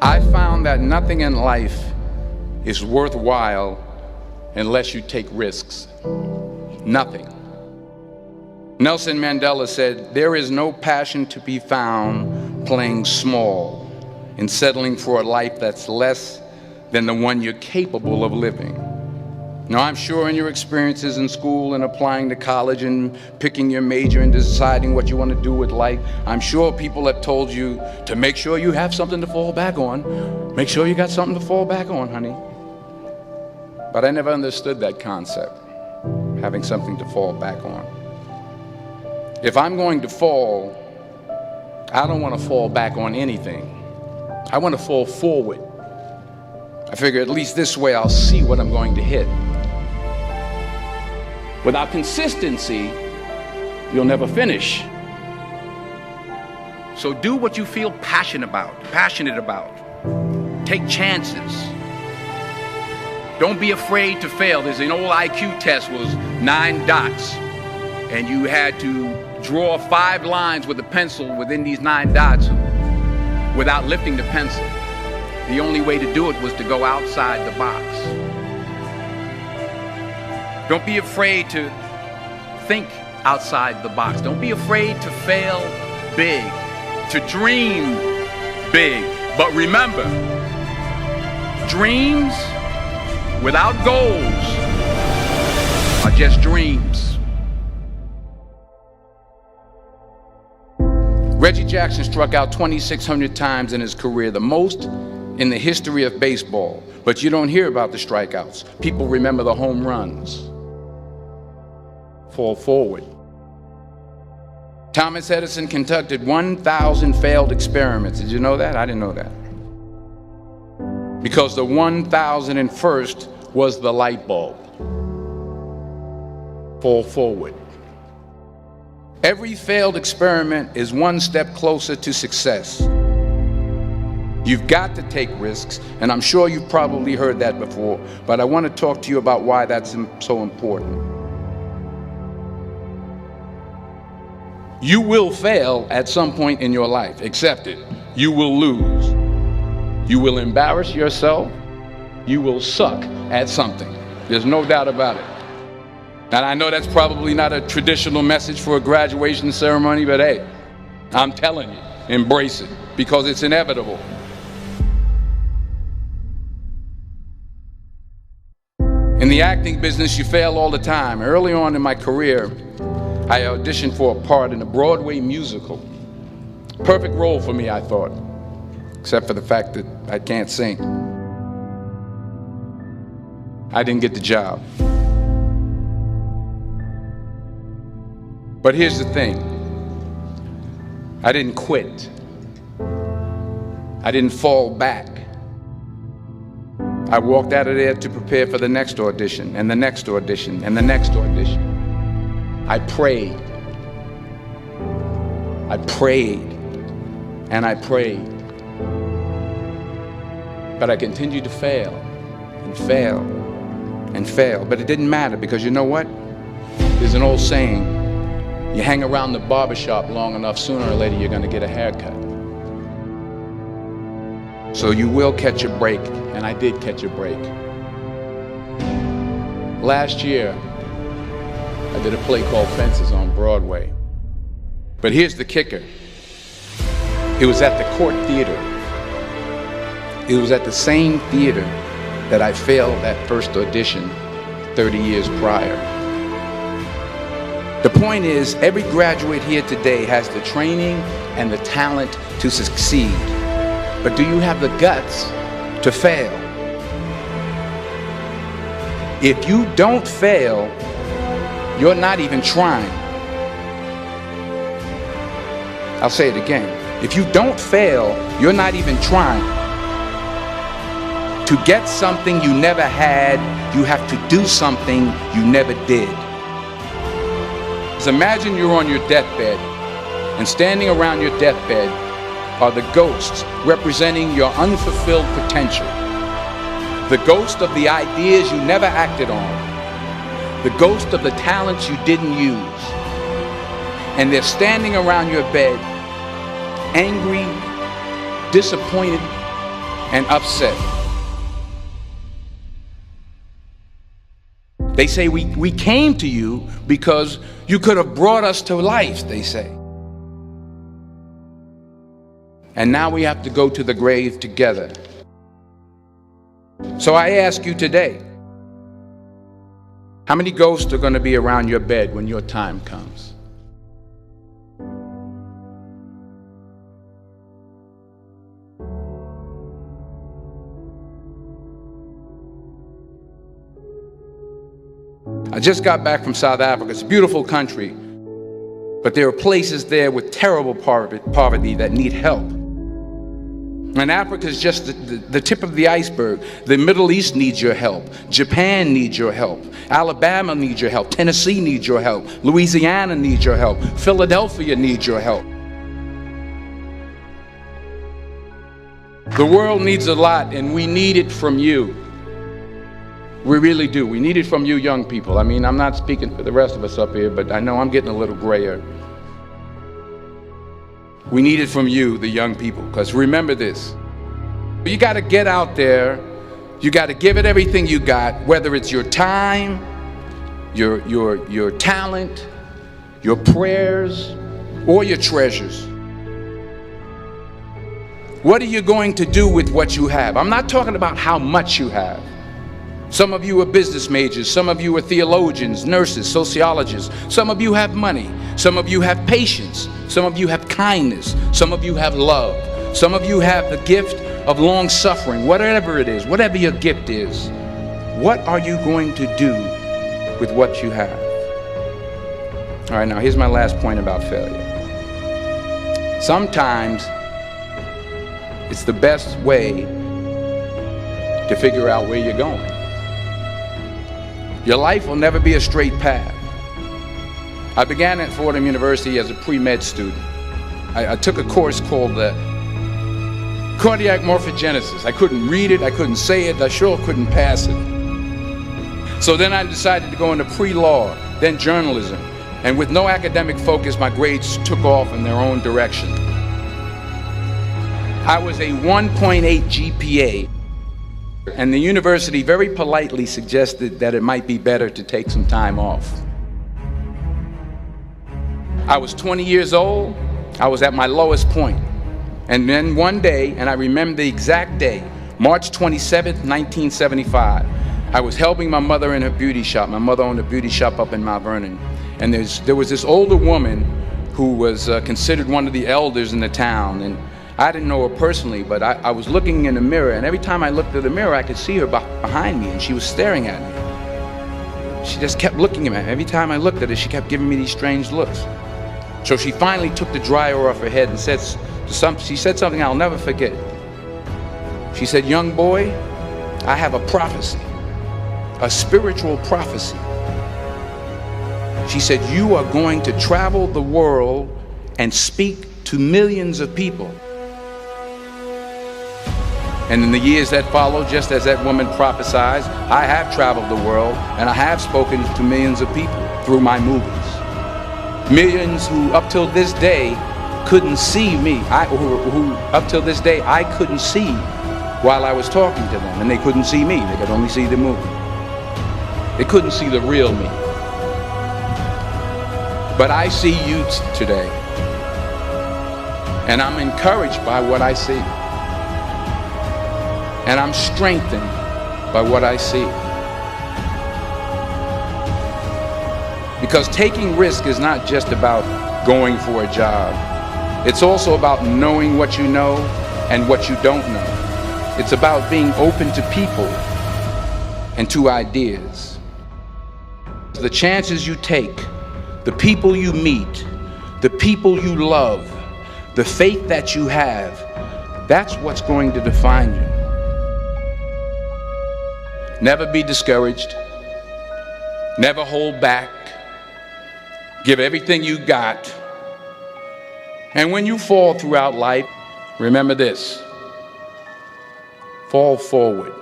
I found that nothing in life is worthwhile unless you take risks. Nothing. Nelson Mandela said, "There is no passion to be found playing small and settling for a life that's less than the one you're capable of living." Now, I'm sure in your experiences in school and applying to college and picking your major and deciding what you want to do with life, I'm sure people have told you to make sure you have something to fall back on. Make sure you got something to fall back on, honey. But I never understood that concept, having something to fall back on. If I'm going to fall, I don't want to fall back on anything. I want to fall forward. I figure at least this way I'll see what I'm going to hit. Without consistency, you'll never finish. So do what you feel passionate about. Take chances. Don't be afraid to fail. There's an old IQ test, was 9 dots, and you had to draw 5 lines with a pencil within these 9 dots without lifting the pencil. The only way to do it was to go outside the box. Don't be afraid to think outside the box. Don't be afraid to fail big, to dream big. But remember, dreams without goals are just dreams. Reggie Jackson struck out 2,600 times in his career, the most in the history of baseball. But you don't hear about the strikeouts. People remember the home runs. Fall forward. Thomas Edison conducted 1,000 failed experiments. Did you know that? I didn't know that. Because the 1,001st was the light bulb. Fall forward. Every failed experiment is one step closer to success. You've got to take risks, and I'm sure you've probably heard that before, but I want to talk to you about why that's so important. You will fail at some point in your life. Accept it. You will lose. You will embarrass yourself. You will suck at something. There's no doubt about it. And I know that's probably not a traditional message for a graduation ceremony, but hey, I'm telling you, embrace it, because it's inevitable. In the acting business, you fail all the time. Early on in my career, I auditioned for a part in a Broadway musical. Perfect role for me, I thought, except for the fact that I can't sing. I didn't get the job. But here's the thing. I didn't quit. I didn't fall back. I walked out of there to prepare for the next audition, and the next audition, and the next audition. I prayed. I prayed. And I prayed. But I continued to fail and fail and fail. But it didn't matter, because you know what? There's an old saying, you hang around the barbershop long enough, sooner or later you're going to get a haircut. So you will catch a break, and I did catch a break. Last year, I did a play called Fences on Broadway. But here's the kicker. It was at the Court Theater. It was at the same theater that I failed that first audition 30 years prior. The point is, every graduate here today has the training and the talent to succeed. But do you have the guts to fail? If you don't fail, you're not even trying. I'll say it again. If you don't fail, you're not even trying. To get something you never had, you have to do something you never did. So imagine you're on your deathbed, and standing around your deathbed are the ghosts representing your unfulfilled potential. The ghost of the ideas you never acted on. The ghost of the talents you didn't use. And they're standing around your bed, angry, disappointed, and upset. They say we came to you because you could have brought us to life, they say. And now we have to go to the grave together. So I ask you today, how many ghosts are going to be around your bed when your time comes? I just got back from South Africa. It's a beautiful country, but there are places there with terrible poverty that need help. And Africa is just the tip of the iceberg. The Middle East needs your help. Japan needs your help. Alabama needs your help. Tennessee needs your help. Louisiana needs your help. Philadelphia needs your help. The world needs a lot, and we need it from you. We really do. We need it from you young people. I mean, I'm not speaking for the rest of us up here, but I know I'm getting a little grayer. We need it from you, the young people, because remember this. You got to get out there. You got to give it everything you got, whether it's your time, your talent, your prayers, or your treasures. What are you going to do with what you have? I'm not talking about how much you have. Some of you are business majors. Some of you are theologians, nurses, sociologists. Some of you have money. Some of you have patience. Some of you have kindness. Some of you have love. Some of you have the gift of long suffering. Whatever it is, whatever your gift is, what are you going to do with what you have? All right, now here's my last point about failure. Sometimes it's the best way to figure out where you're going. Your life will never be a straight path. I began at Fordham University as a pre-med student. I took a course called cardiac morphogenesis. I couldn't read it, I couldn't say it, I sure couldn't pass it. So then I decided to go into pre-law, then journalism. And with no academic focus, my grades took off in their own direction. I was a 1.8 GPA. And the university very politely suggested that it might be better to take some time off. I was 20 years old. I was at my lowest point. And then one day, and I remember the exact day, March 27th, 1975, I was helping my mother in her beauty shop. My mother owned a beauty shop up in Mount Vernon. And there was this older woman who was considered one of the elders in the town. And I didn't know her personally, but I was looking in the mirror, and every time I looked at the mirror, I could see her behind me, and she was staring at me. She just kept looking at me. Every time I looked at her, she kept giving me these strange looks. So she finally took the dryer off her head and she said something I'll never forget. She said, "Young boy, I have a prophecy, a spiritual prophecy." She said, "You are going to travel the world and speak to millions of people." And in the years that followed, just as that woman prophesied, I have traveled the world and I have spoken to millions of people through my movies. Millions who up till this day couldn't see me, who up till this day I couldn't see while I was talking to them, and they couldn't see me, they could only see the movie. They couldn't see the real me. But I see you today, and I'm encouraged by what I see. And I'm strengthened by what I see. Because taking risk is not just about going for a job. It's also about knowing what you know and what you don't know. It's about being open to people and to ideas. The chances you take, the people you meet, the people you love, the faith that you have, that's what's going to define you. Never be discouraged. Never hold back. Give everything you got. And when you fall throughout life, remember this: fall forward.